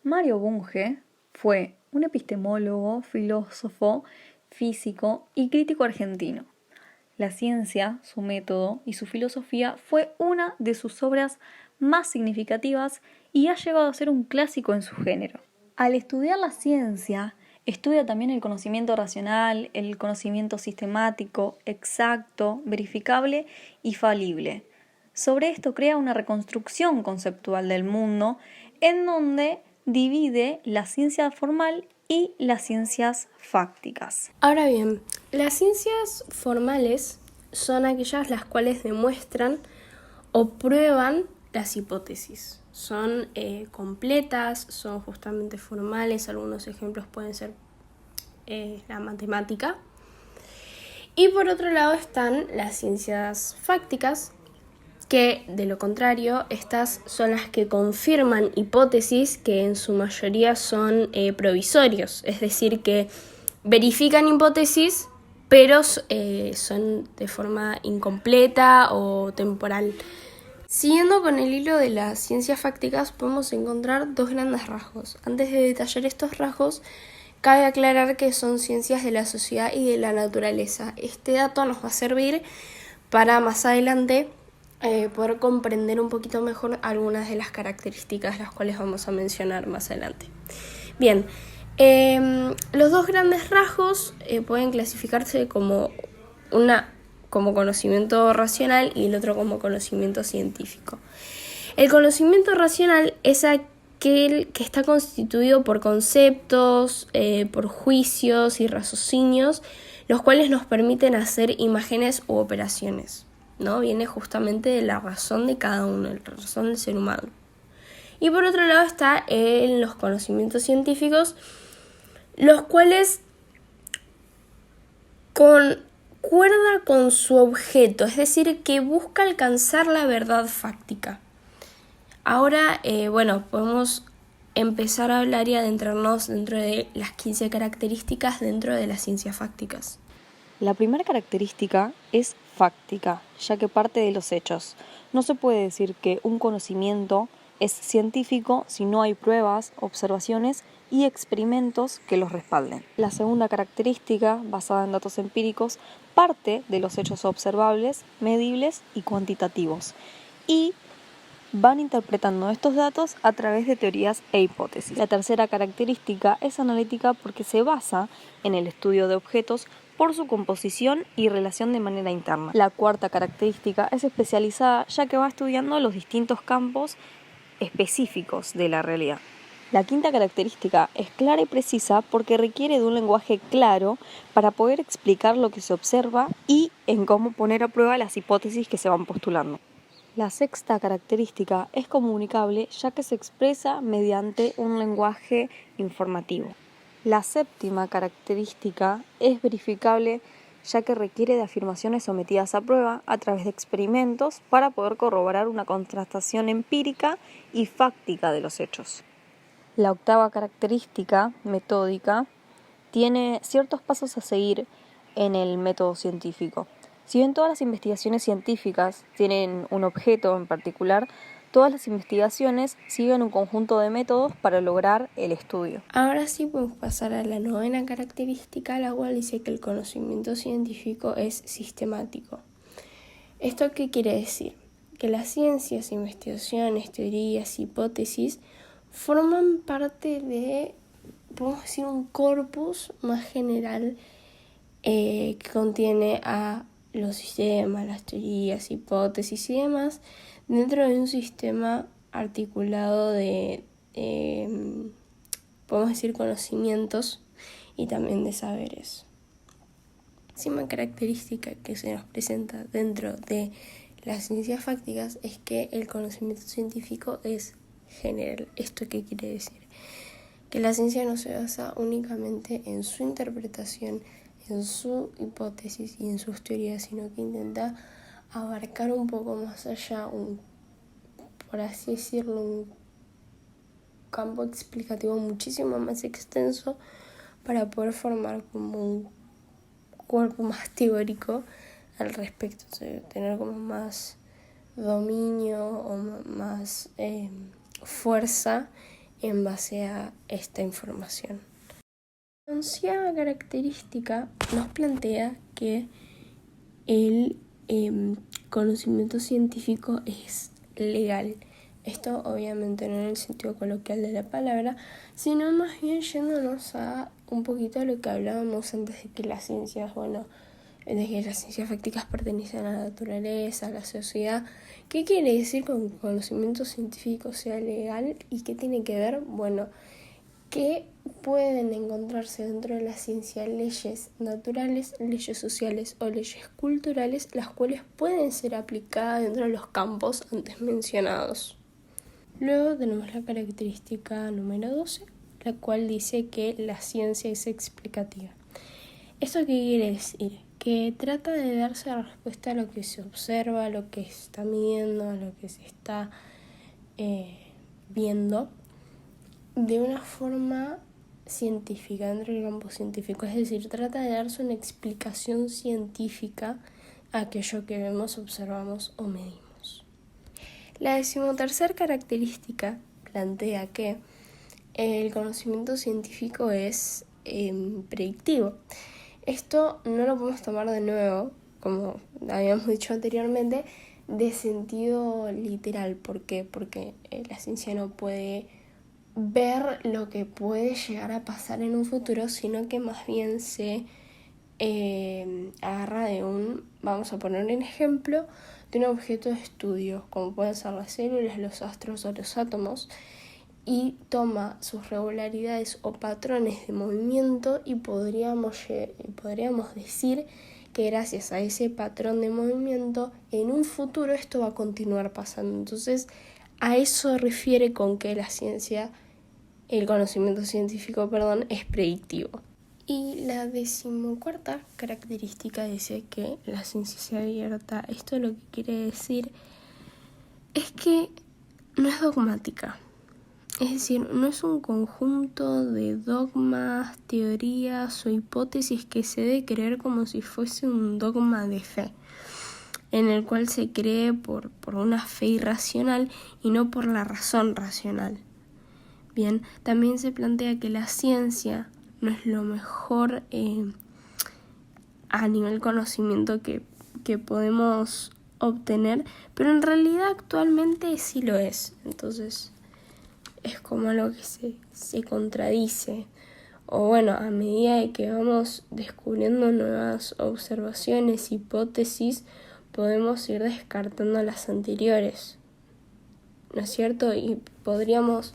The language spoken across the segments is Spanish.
Mario Bunge fue un epistemólogo, filósofo, físico y crítico argentino. La ciencia, su método y su filosofía fue una de sus obras más significativas y ha llegado a ser un clásico en su género. Al estudiar la ciencia, estudia también el conocimiento racional, el conocimiento sistemático, exacto, verificable y falible. Sobre esto crea una reconstrucción conceptual del mundo en donde divide la ciencia formal y las ciencias fácticas. Ahora bien, las ciencias formales son aquellas las cuales demuestran o prueban las hipótesis. Son completas, son justamente formales, algunos ejemplos pueden ser la matemática. Y por otro lado están las ciencias fácticas, que de lo contrario, estas son las que confirman hipótesis que en su mayoría son provisorios, es decir, que verifican hipótesis, pero son de forma incompleta o temporal. Siguiendo con el hilo de las ciencias fácticas, podemos encontrar dos grandes rasgos. Antes de detallar estos rasgos, cabe aclarar que son ciencias de la sociedad y de la naturaleza. Este dato nos va a servir para más adelante poder comprender un poquito mejor algunas de las características las cuales vamos a mencionar más adelante. Bien, los dos grandes rasgos pueden clasificarse como conocimiento racional y el otro como conocimiento científico. El conocimiento racional es aquel que está constituido por conceptos, por juicios y raciocinios, los cuales nos permiten hacer imágenes u operaciones, ¿no? Viene justamente de la razón de cada uno, de la razón del ser humano. Y por otro lado está los conocimientos científicos, los cuales concuerda con su objeto, es decir, que busca alcanzar la verdad fáctica. Ahora, podemos empezar a hablar y adentrarnos dentro de las 15 características dentro de las ciencias fácticas. La primera característica es fáctica, ya que parte de los hechos. No se puede decir que un conocimiento es científico si no hay pruebas, observaciones y experimentos que los respalden. La segunda característica, basada en datos empíricos, parte de los hechos observables, medibles y cuantitativos, y van interpretando estos datos a través de teorías e hipótesis. La tercera característica es analítica porque se basa en el estudio de objetos por su composición y relación de manera interna. La cuarta característica es especializada, ya que va estudiando los distintos campos específicos de la realidad. La quinta característica es clara y precisa porque requiere de un lenguaje claro para poder explicar lo que se observa y en cómo poner a prueba las hipótesis que se van postulando. La sexta característica es comunicable, ya que se expresa mediante un lenguaje informativo. La séptima característica es verificable, ya que requiere de afirmaciones sometidas a prueba a través de experimentos para poder corroborar una contrastación empírica y fáctica de los hechos. La octava característica, metódica, tiene ciertos pasos a seguir en el método científico. Si bien todas las investigaciones científicas tienen un objeto en particular, todas las investigaciones siguen un conjunto de métodos para lograr el estudio. Ahora sí podemos pasar a la novena característica, la cual dice que el conocimiento científico es sistemático. ¿Esto qué quiere decir? Que las ciencias, investigaciones, teorías, hipótesis forman parte de, podemos decir, un corpus más general que contiene a los sistemas, las teorías, hipótesis y demás, dentro de un sistema articulado de, podemos decir, conocimientos y también de saberes. La próxima característica que se nos presenta dentro de las ciencias fácticas es que el conocimiento científico es general. ¿Esto qué quiere decir? Que la ciencia no se basa únicamente en su interpretación, en su hipótesis y en sus teorías, sino que intenta abarcar un poco más allá, por así decirlo, un campo explicativo muchísimo más extenso para poder formar como un cuerpo más teórico al respecto, o sea, tener como más dominio o más fuerza en base a esta información. La onceava característica nos plantea que el conocimiento científico es legal. Esto obviamente no en el sentido coloquial de la palabra, sino más bien yéndonos a un poquito a lo que hablábamos antes de que las ciencias, de que las ciencias fácticas pertenecen a la naturaleza, a la sociedad. ¿Qué quiere decir con que el conocimiento científico sea legal y qué tiene que ver? Bueno, que pueden encontrarse dentro de la ciencia leyes naturales, leyes sociales o leyes culturales, las cuales pueden ser aplicadas dentro de los campos antes mencionados. Luego tenemos la característica número 12, la cual dice que la ciencia es explicativa. ¿Esto qué quiere decir? Que trata de darse respuesta a lo que se observa, a lo que se está midiendo, a lo que se está viendo, de una forma científica, dentro del campo científico. Es decir, trata de darse una explicación científica a aquello que vemos, observamos o medimos. La 13ª característica plantea que el conocimiento científico es predictivo. Esto no lo podemos tomar de nuevo, como habíamos dicho anteriormente, de sentido literal. ¿Por qué? Porque la ciencia no puede ver lo que puede llegar a pasar en un futuro, sino que más bien se agarra de vamos a poner un ejemplo, de un objeto de estudio, como pueden ser las células, los astros o los átomos, y toma sus regularidades o patrones de movimiento y podríamos decir que gracias a ese patrón de movimiento, en un futuro esto va a continuar pasando. Entonces, a eso refiere con que el conocimiento científico, es predictivo. Y la 14ª característica dice que la ciencia sea abierta. Esto lo que quiere decir es que no es dogmática. Es decir, no es un conjunto de dogmas, teorías o hipótesis que se debe creer como si fuese un dogma de fe, en el cual se cree por una fe irracional y no por la razón racional. Bien, también se plantea que la ciencia no es lo mejor a nivel conocimiento que podemos obtener, pero en realidad actualmente sí lo es. Entonces es como algo que se contradice. O a medida de que vamos descubriendo nuevas observaciones, hipótesis, podemos ir descartando las anteriores, ¿no es cierto? Y podríamos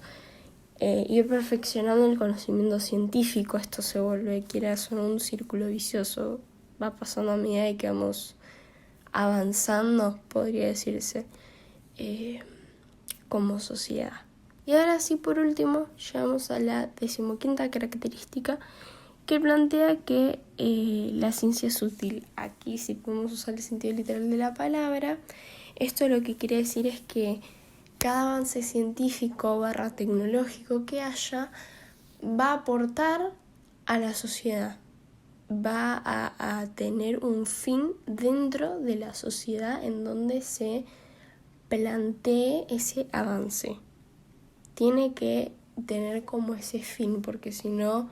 ir perfeccionando el conocimiento científico. Esto se vuelve, quieras o no, un círculo vicioso. Va pasando a medida de que vamos avanzando, podría decirse, como sociedad. Y ahora sí, por último, llegamos a la 15ª característica, que plantea que la ciencia es útil. Aquí sí podemos usar el sentido literal de la palabra. Esto lo que quiere decir es que cada avance científico / tecnológico que haya va a aportar a la sociedad, va a tener un fin dentro de la sociedad en donde se plantee ese avance. Tiene que tener como ese fin, porque si no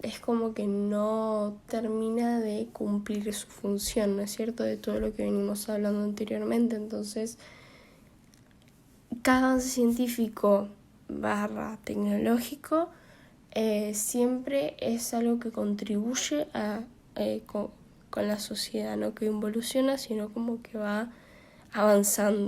es como que no termina de cumplir su función, ¿no es cierto?, de todo lo que venimos hablando anteriormente. Entonces, cada avance científico / tecnológico siempre es algo que contribuye con la sociedad, no que involuciona, sino como que va avanzando.